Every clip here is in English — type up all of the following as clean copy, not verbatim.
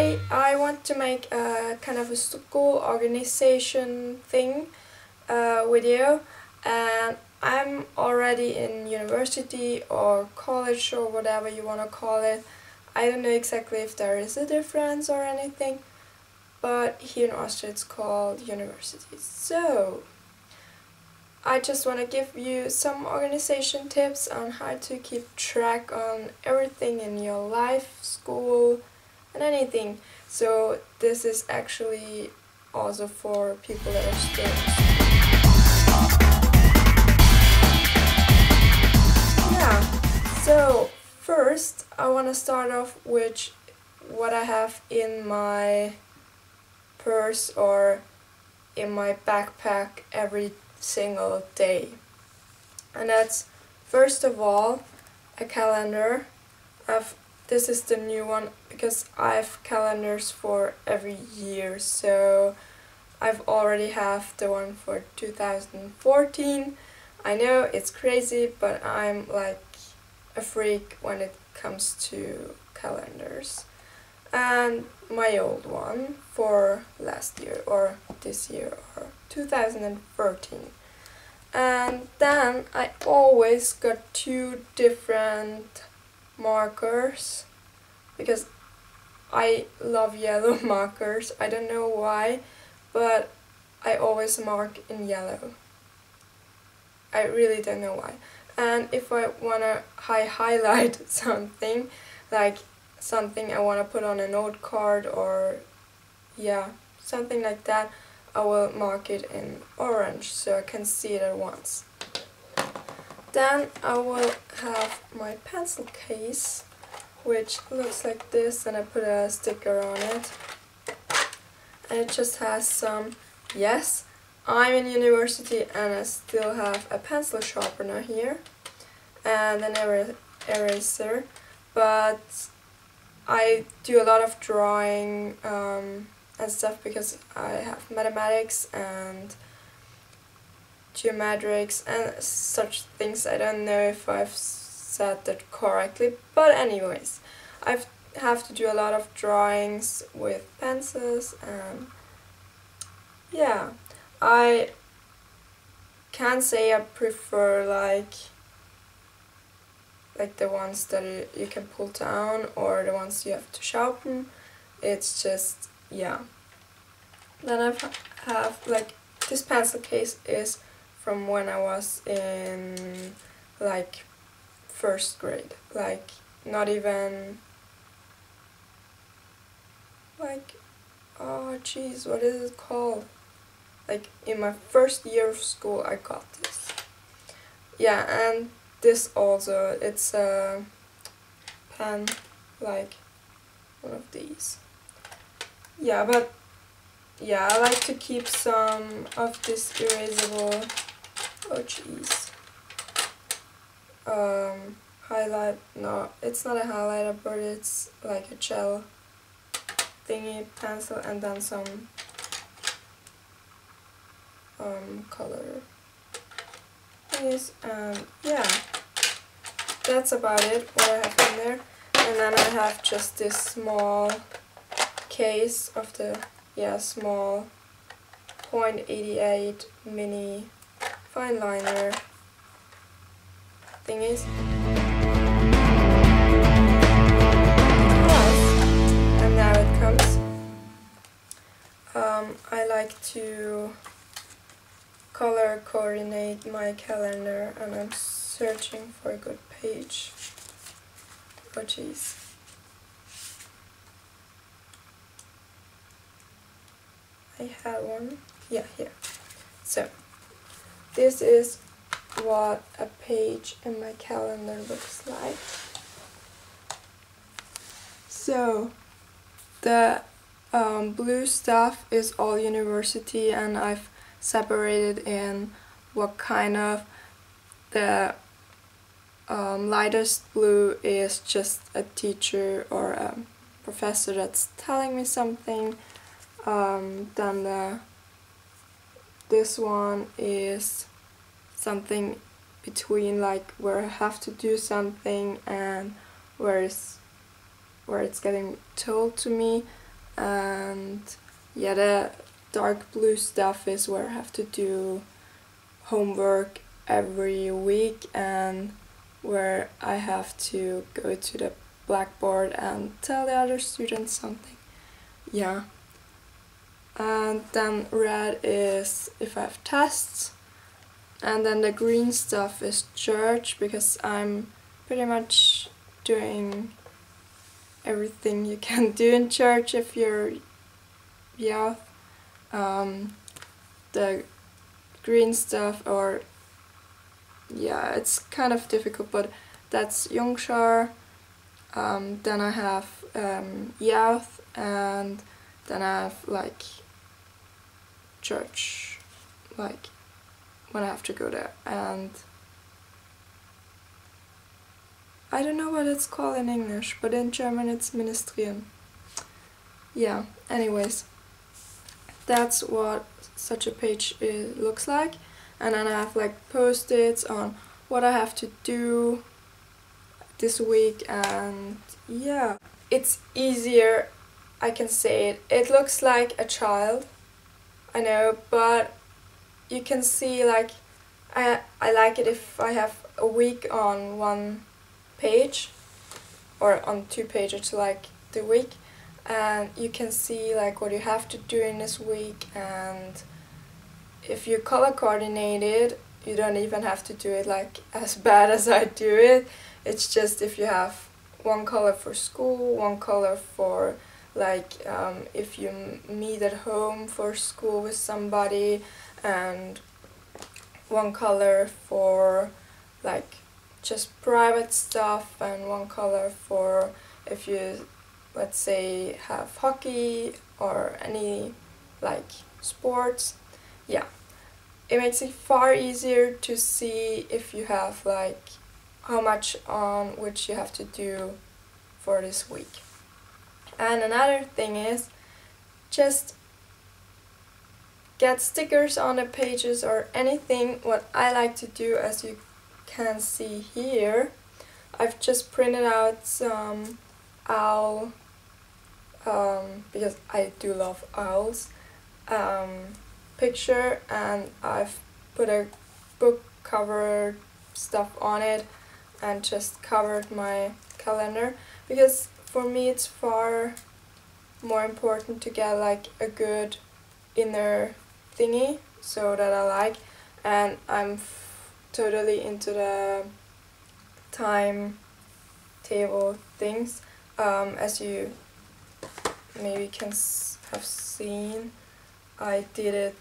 today I want to make a kind of a school organization thing video, and I'm already in university or college or whatever you want to call it. I don't know exactly if there is a difference or anything, but here in Austria it's called university. So I just want to give you some organization tips on how to keep track on everything in your life, school, and anything. So this is actually also for people that are students. Yeah, so first I want to start off with what I have in my purse or in my backpack every single day. And that's first of all a calendar. This is the new one because I have calendars for every year, so I've already have the one for 2014. I know it's crazy, but I'm like a freak when it comes to calendars. And my old one for last year or this year or 2013. And then I always got two different markers because I love yellow markers. I don't know why, but I always mark in yellow. I really don't know why. And if I want to highlight something, like something I want to put on a note card or yeah, something like that, I will mark it in orange so I can see it at once. Then I will have my pencil case, which looks like this, and I put a sticker on it. And it just has some, yes, I'm in university and I still have a pencil sharpener here and an eraser, but I do a lot of drawing and stuff because I have mathematics and geometrics and such things. I don't know if I've said that correctly, but anyways, I have to do a lot of drawings with pencils, and yeah, I can't say I prefer like the ones that you can pull down or the ones you have to sharpen. It's just, yeah. Then I have like this pencil case is from when I was in like first grade, like not even like, oh jeez, what is it called? Like in my first year of school I got this. Yeah, and this also, it's a pen, like one of these. Yeah, but yeah, I like to keep some of this erasable, oh jeez, highlight, no, it's not a highlighter, but it's like a gel thingy pencil, and then some color thingies, and yeah, that's about it, what I have in there. And then I have just this small case of the, yeah, small 0.88 mini fine liner thingies. Plus, and now it comes, I like to color coordinate my calendar, and I'm searching for a good page. Oh jeez. I had one, yeah, here. So, this is what a page in my calendar looks like. So, the blue stuff is all university, and I've separated in what kind of, the lightest blue is just a teacher or a professor that's telling me something. Then this one is something between, like where I have to do something and where it's getting told to me. and yeah, the dark blue stuff is where I have to do homework every week and where I have to go to the blackboard and tell the other students something. Yeah. And then red is if I have tests. And then the green stuff is church, because I'm pretty much doing everything you can do in church if you're youth. The green stuff, or yeah, it's kind of difficult, but that's Yongshar. Then I have youth, and then I have like church, like when I have to go there, and I don't know what it's called in English, but in German it's Ministrieren. Yeah, anyways, that's what such a page looks like. And then I have like post-its on what I have to do this week, and yeah. It's easier, I can say it. It looks like a child, I know, but you can see like I like it if I have a week on one page or on 2 pages, like the week, and you can see like what you have to do in this week. And if you color coordinate it, you don't even have to do it like as bad as I do it. It's just if you have one color for school, one color for like if you meet at home for school with somebody, and one color for like just private stuff, and one color for if you, let's say, have hockey or any like sports. Yeah, it makes it far easier to see if you have like how much on which you have to do for this week. And another thing is just get stickers on the pages or anything. What I like to do, as you can see here, I've just printed out some owl, because I do love owls, picture, and I've put a book cover stuff on it and just covered my calendar, because for me it's far more important to get like a good inner thingy so that I like, and I'm totally into the timetable things. As you maybe can have seen, I did it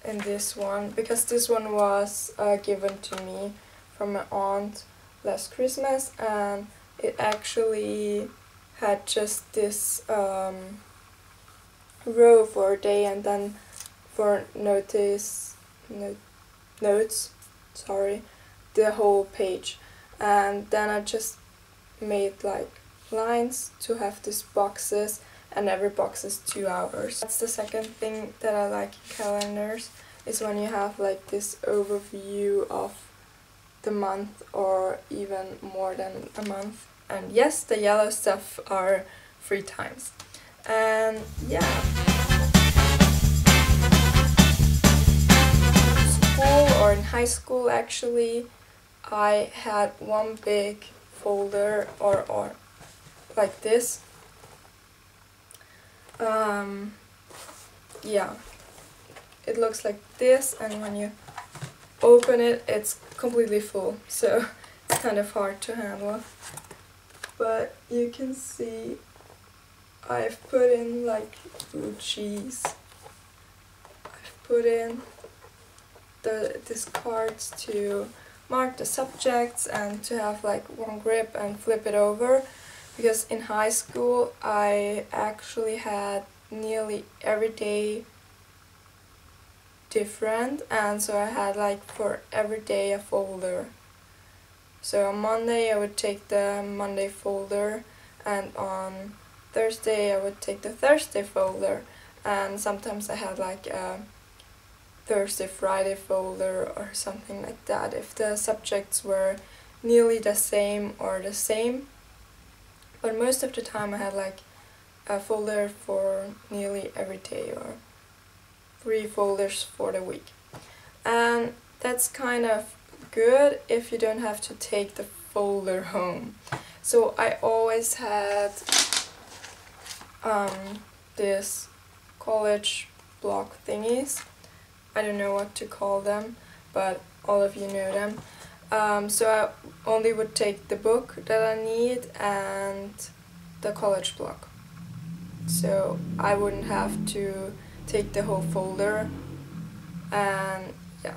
in this one because this one was given to me from my aunt last Christmas, and it actually had just this row for a day, and then for notes, sorry, the whole page. And then I just made like lines to have these boxes, and every box is 2 hours. That's the second thing that I like in calendars, is when you have like this overview of the month, or even more than a month. And yes, the yellow stuff are free times. And yeah. School, or in high school actually, I had one big folder, or like this. Yeah, it looks like this, and when you open it, it's completely full, so it's kind of hard to handle. But you can see I've put in like, ooh, cheese. I've put in these cards to mark the subjects and to have like one grip and flip it over, because in high school I actually had nearly every day different, and so I had like for every day a folder. So on Monday I would take the Monday folder, and on Thursday I would take the Thursday folder, and sometimes I had like a Thursday Friday folder or something like that if the subjects were nearly the same or the same. But most of the time I had like a folder for nearly every day, or 3 folders for the week. And that's kind of good if you don't have to take the folder home. So I always had this college block thingies. I don't know what to call them, but all of you know them. So I only would take the book that I need and the college block. So I wouldn't have to take the whole folder, and yeah.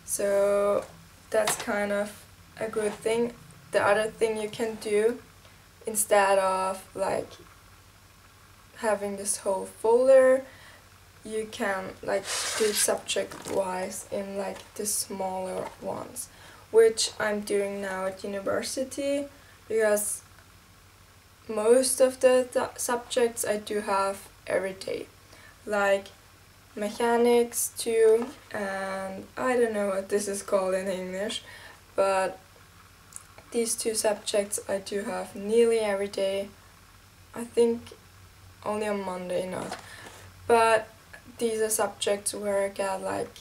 So that's kind of a good thing. The other thing you can do, instead of like having this whole folder, you can like do it subject wise in like the smaller ones, which I'm doing now at university, because most of the subjects I do have every day, like mechanics too, and I don't know what this is called in English, but these 2 subjects I do have nearly every day. I think only on Monday not, but these are subjects where I get like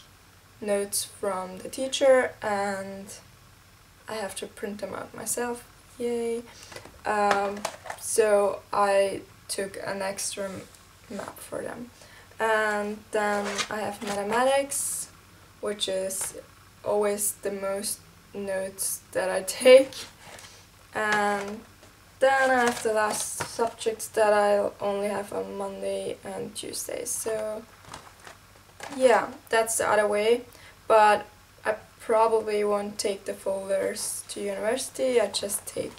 notes from the teacher and I have to print them out myself, yay. So I took an extra map for them. And then I have mathematics, which is always the most notes that I take. And then I have the last subjects that I only have on Monday and Tuesday. So yeah, that's the other way. But I probably won't take the folders to university. I just take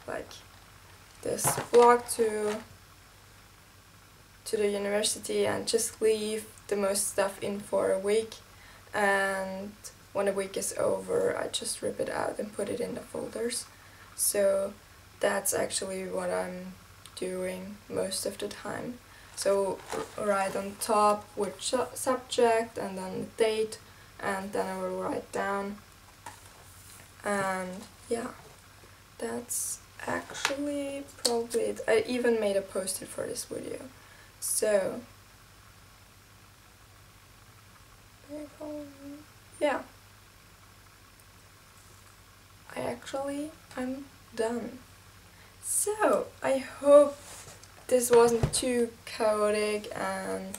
like this block to the university and just leave the most stuff in for a week, and when the week is over I just rip it out and put it in the folders. So that's actually what I'm doing most of the time. So write on top which subject and then the date, and then I will write down, and yeah, that's actually probably it. I even made a post-it for this video. So yeah, I'm done. So I hope this wasn't too chaotic and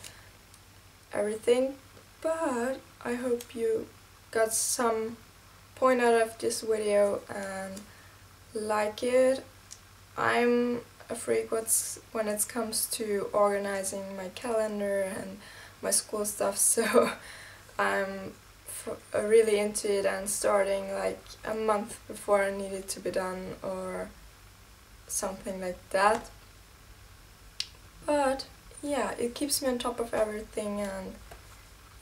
everything, but I hope you got some point out of this video and like it. I'm a freak when it comes to organizing my calendar and my school stuff, so I'm really into it and starting like a month before I need it to be done or something like that. But yeah, it keeps me on top of everything, and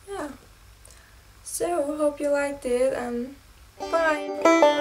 yeah. So hope you liked it, and bye!